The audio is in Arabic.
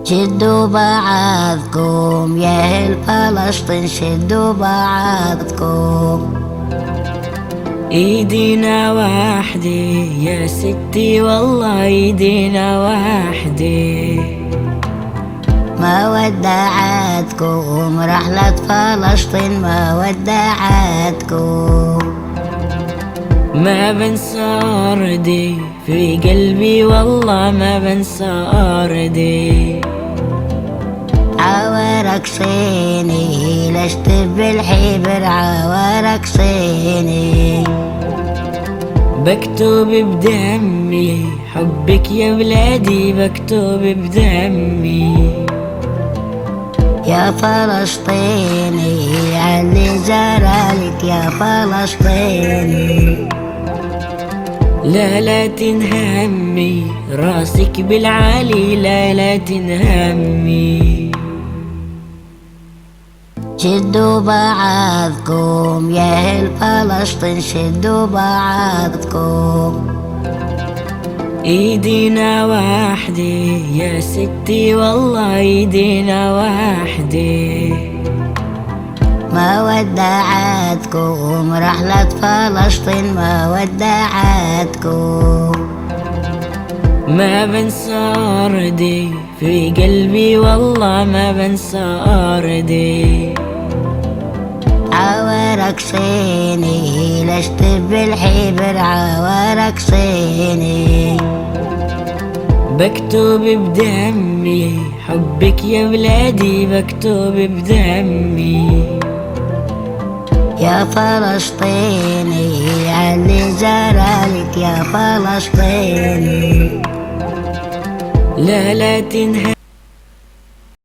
شدوا بعضكم يا أهل فلسطين، شدوا بعضكم. ايدينا واحدة يا ستي والله ايدينا واحدة. ما ودعتكم رحلة فلسطين، ما ودعتكم. ما بنسى أرضي في قلبي والله ما بنسى أرضي. عوارك صيني لشت بالحبر، عوارك صيني. بكتب بدمي حبك يا بلادي، بكتب بدمي. يا فلسطيني علي جرالك يا فلسطيني. لا تنهمي راسك بالعالي، لا تنهمي. شدوا بعضكم يا أهل فلسطين، شدوا بعضكم. ايدينا واحدة يا ستي والله ايدينا واحدة. ما ودعتكم رحلة فلسطين، ما ودعتكم. ما بنسى أرضي في قلبي والله ما بنسى أرضي. عوارك صيني لشت بالحبر، عوارك صيني. بكتب بدمي حبك يا بلادي، بكتب بدمي. يا فلسطيني علي جرالك يا فلسطيني. لا تنهمي